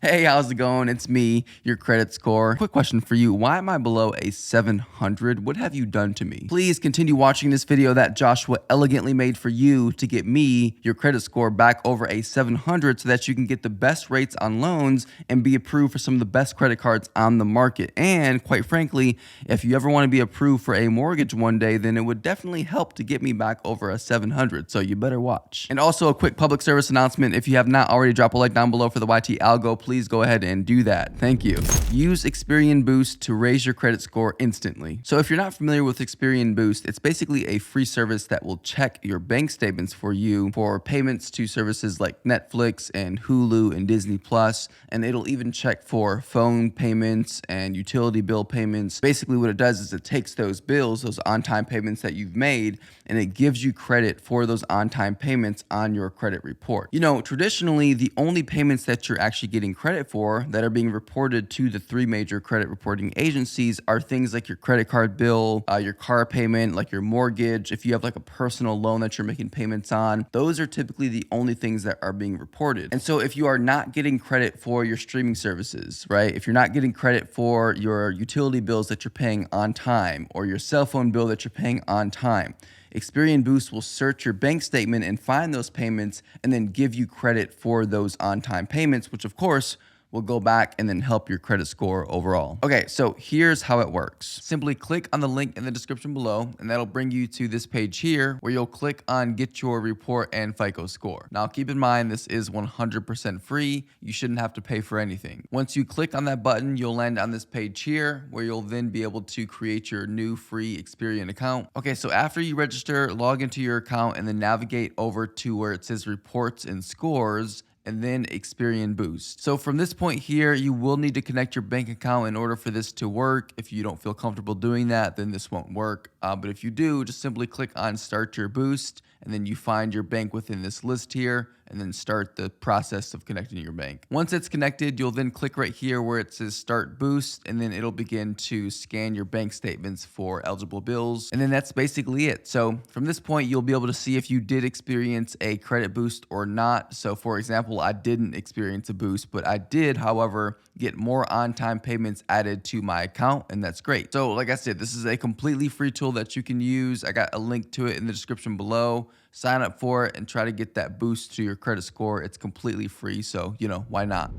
Hey, how's it going? It's me, your credit score. Quick question for you. Why am I below a 700? What have you done to me? Please continue watching this video that Joshua elegantly made for you to get me, your credit score, back over a 700 so that you can get the best rates on loans and be approved for some of the best credit cards on the market. And quite frankly, if you ever want to be approved for a mortgage one day, then it would definitely help to get me back over a 700. So you better watch. And also a quick public service announcement. If you have not already, drop a like down below for the YT algo. Please go ahead and do that. Thank you. Use Experian Boost to raise your credit score instantly. So if you're not familiar with Experian Boost, it's basically a free service that will check your bank statements for you for payments to services like Netflix and Hulu and Disney Plus, and it'll even check for phone payments and utility bill payments. Basically what it does is it takes those bills, those on-time payments that you've made, and it gives you credit for those on-time payments on your credit report. You know, traditionally, the only payments that you're actually getting credit for that are being reported to the three major credit reporting agencies are things like your credit card bill, your car payment, like your mortgage. If you have like a personal loan that you're making payments on, those are typically the only things that are being reported. And so if you are not getting credit for your streaming services, right? If you're not getting credit for your utility bills that you're paying on time or your cell phone bill that you're paying on time, Experian Boost will search your bank statement and find those payments and then give you credit for those on-time payments, which of course will go back and then help your credit score overall. Okay, so here's how it works. Simply click on the link in the description below, and that'll bring you to this page here where you'll click on Get Your Report and FICO Score. Now, keep in mind, this is 100% free. You shouldn't have to pay for anything. Once you click on that button, you'll land on this page here where you'll then be able to create your new free Experian account. Okay, so after you register, log into your account and then navigate over to where it says Reports and Scores, and then Experian Boost. So from this point here, you will need to connect your bank account in order for this to work. If you don't feel comfortable doing that, then this won't work. But if you do, just simply click on Start Your Boost, and then you find your bank within this list here, and then start the process of connecting your bank. Once it's connected, you'll then click right here where it says Start Boost, and then it'll begin to scan your bank statements for eligible bills. And then that's basically it. So from this point, you'll be able to see if you did experience a credit boost or not. So for example, I didn't experience a boost, but I did, however, get more on-time payments added to my account, and that's great. So like I said, this is a completely free tool that you can use. I got a link to it in the description below. Sign up for it and try to get that boost to your credit score. It's completely free, so, you know, why not?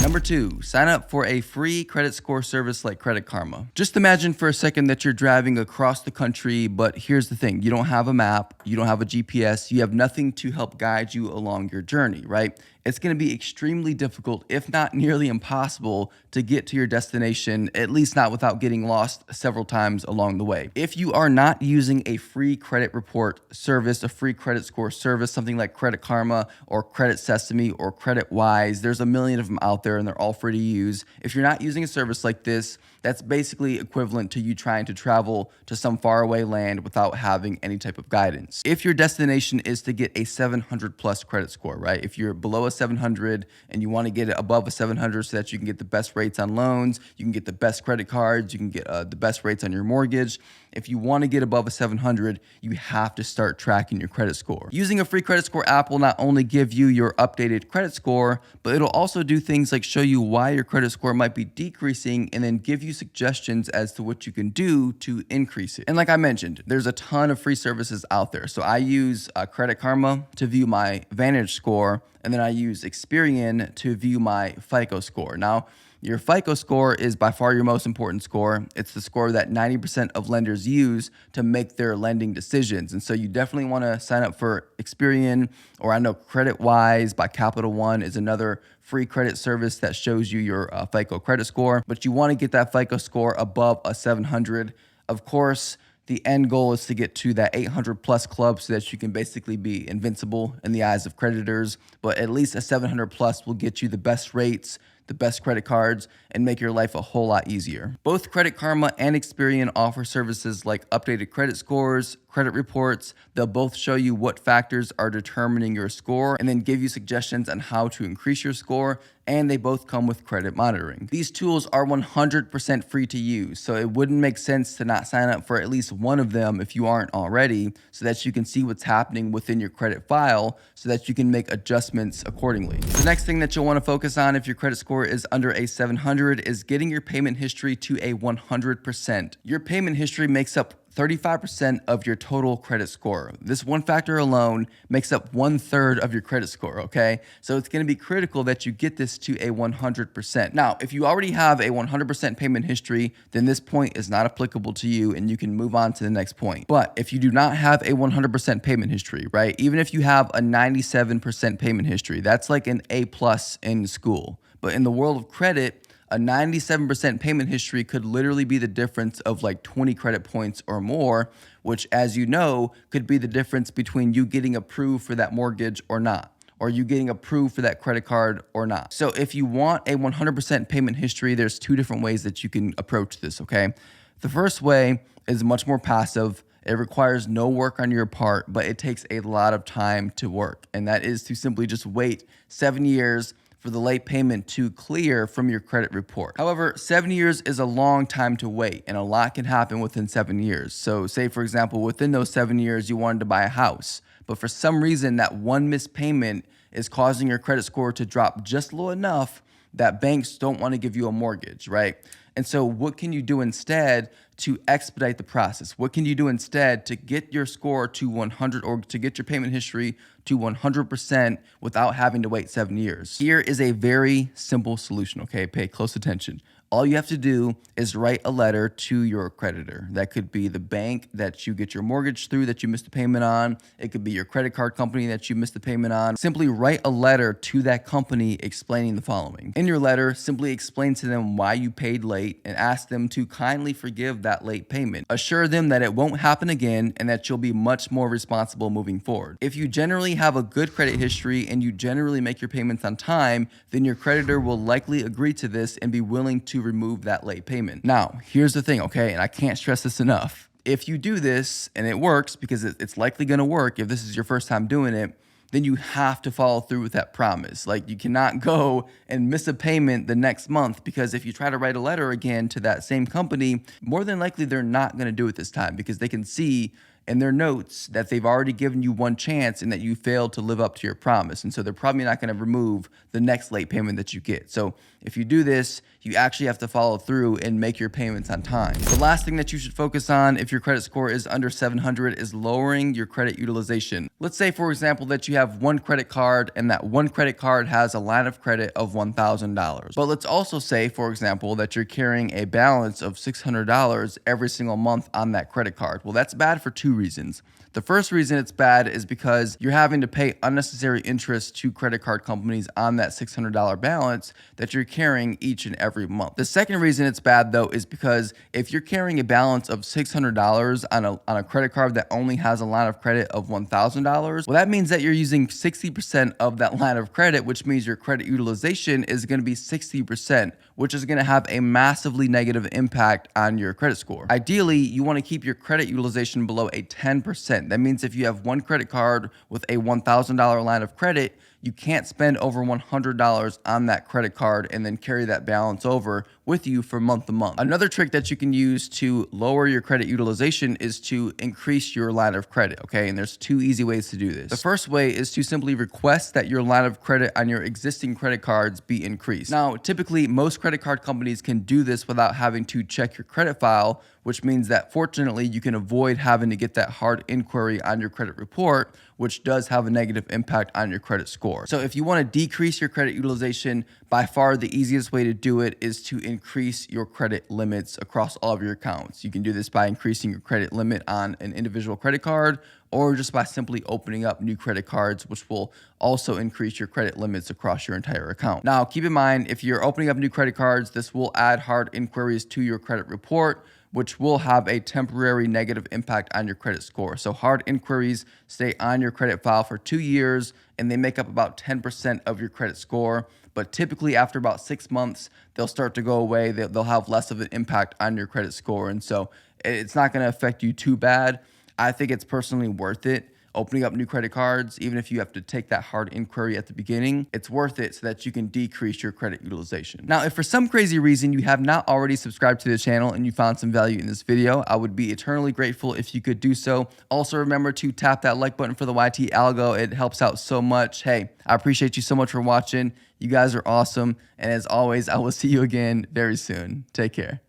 Number 2, sign up for a free credit score service like Credit Karma. Just imagine for a second that you're driving across the country, but here's the thing. You don't have a map, you don't have a GPS, you have nothing to help guide you along your journey, right? It's going to be extremely difficult, if not nearly impossible, to get to your destination, at least not without getting lost several times along the way. If you are not using a free credit report service, a free credit score service, something like Credit Karma or Credit Sesame or Credit Wise, there's a million of them out there and they're all free to use. If you're not using a service like this, that's basically equivalent to you trying to travel to some faraway land without having any type of guidance. If your destination is to get a 700 plus credit score, right? If you're below a 700 and you want to get it above a 700 so that you can get the best rates on loans, you can get the best credit cards, you can get the best rates on your mortgage. If you want to get above a 700, you have to start tracking your credit score. Using a free credit score app will not only give you your updated credit score, but it'll also do things like show you why your credit score might be decreasing and then give you suggestions as to what you can do to increase it. And like I mentioned, there's a ton of free services out there. So I use Credit Karma to view my Vantage score, and then I use Experian to view my FICO score. Now, your FICO score is by far your most important score. It's the score that 90% of lenders use to make their lending decisions. And so you definitely want to sign up for Experian, or I know Credit Wise by Capital One is another free credit service that shows you your FICO credit score. But you want to get that FICO score above a 700. Of course, the end goal is to get to that 800 plus club so that you can basically be invincible in the eyes of creditors. But at least a 700 plus will get you the best rates, the best credit cards, and make your life a whole lot easier. Both Credit Karma and Experian offer services like updated credit scores, credit reports. They'll both show you what factors are determining your score and then give you suggestions on how to increase your score, and they both come with credit monitoring. These tools are 100% free to use, so it wouldn't make sense to not sign up for at least one of them if you aren't already, so that you can see what's happening within your credit file so that you can make adjustments accordingly. The next thing that you'll want to focus on if your credit score score is under a 700 is getting your payment history to a 100%. Your payment history makes up 35% of your total credit score. This one factor alone makes up 1/3 of your credit score, okay? So it's gonna be critical that you get this to a 100%. Now, if you already have a 100% payment history, then this point is not applicable to you and you can move on to the next point. But if you do not have a 100% payment history, right? Even if you have a 97% payment history, that's like an A+ in school. But in the world of credit, a 97% payment history could literally be the difference of like 20 credit points or more, which, as you know, could be the difference between you getting approved for that mortgage or not, or you getting approved for that credit card or not. So if you want a 100% payment history, there's two different ways that you can approach this, okay? The first way is much more passive. It requires no work on your part, but it takes a lot of time to work. And that is to simply just wait 7 years for the late payment to clear from your credit report. However, 7 years is a long time to wait, and a lot can happen within 7 years. So say, for example, within those 7 years, you wanted to buy a house, but for some reason that one missed payment is causing your credit score to drop just low enough that banks don't want to give you a mortgage, right? And so what can you do instead to expedite the process? What can you do instead to get your score to 100 or to get your payment history to 100% without having to wait 7 years? Here is a very simple solution, okay? Pay close attention. All you have to do is write a letter to your creditor. That could be the bank that you get your mortgage through that you missed a payment on. It could be your credit card company that you missed a payment on. Simply write a letter to that company explaining the following. In your letter, simply explain to them why you paid late and ask them to kindly forgive that late payment. Assure them that it won't happen again and that you'll be much more responsible moving forward. If you generally have a good credit history and you generally make your payments on time, then your creditor will likely agree to this and be willing to remove that late payment. Now, here's the thing, okay? And I can't stress this enough. If you do this and it works, because it's likely going to work if this is your first time doing it, then you have to follow through with that promise. Like, you cannot go and miss a payment the next month, because if you try to write a letter again to that same company, more than likely they're not going to do it this time, because they can see in their notes that they've already given you one chance and that you failed to live up to your promise. And so they're probably not going to remove the next late payment that you get. So if you do this, you actually have to follow through and make your payments on time. The last thing that you should focus on if your credit score is under 700 is lowering your credit utilization. Let's say, for example, that you have one credit card and that one credit card has a line of credit of $1,000. But let's also say, for example, that you're carrying a balance of $600 every single month on that credit card. Well, that's bad for two reasons. The first reason it's bad is because you're having to pay unnecessary interest to credit card companies on that $600 balance that you're carrying each and every month. The second reason it's bad, though, is because if you're carrying a balance of $600 on a credit card that only has a line of credit of $1,000, well, that means that you're using 60% of that line of credit, which means your credit utilization is going to be 60%, which is going to have a massively negative impact on your credit score. Ideally, you want to keep your credit utilization below a 10%. That means if you have one credit card with a $1,000 line of credit, you can't spend over $100 on that credit card and then carry that balance over with you for month to month. Another trick that you can use to lower your credit utilization is to increase your line of credit, okay? And there's two easy ways to do this. The first way is to simply request that your line of credit on your existing credit cards be increased. Now, typically, most credit card companies can do this without having to check your credit file, which means that fortunately you can avoid having to get that hard inquiry on your credit report, which does have a negative impact on your credit score. So if you want to decrease your credit utilization, by far the easiest way to do it is to increase your credit limits across all of your accounts. You can do this by increasing your credit limit on an individual credit card, or just by simply opening up new credit cards, which will also increase your credit limits across your entire account. Now, keep in mind, if you're opening up new credit cards, this will add hard inquiries to your credit report, which will have a temporary negative impact on your credit score. So hard inquiries stay on your credit file for 2 years, and they make up about 10% of your credit score. But typically after about 6 months, they'll start to go away. They'll have less of an impact on your credit score. And so it's not gonna affect you too bad. I think it's personally worth it. opening up new credit cards, even if you have to take that hard inquiry at the beginning, it's worth it so that you can decrease your credit utilization. Now, if for some crazy reason you have not already subscribed to the channel and you found some value in this video, I would be eternally grateful if you could do so. Also, remember to tap that like button for the YT algo. It helps out so much. Hey, I appreciate you so much for watching. You guys are awesome. And as always, I will see you again very soon. Take care.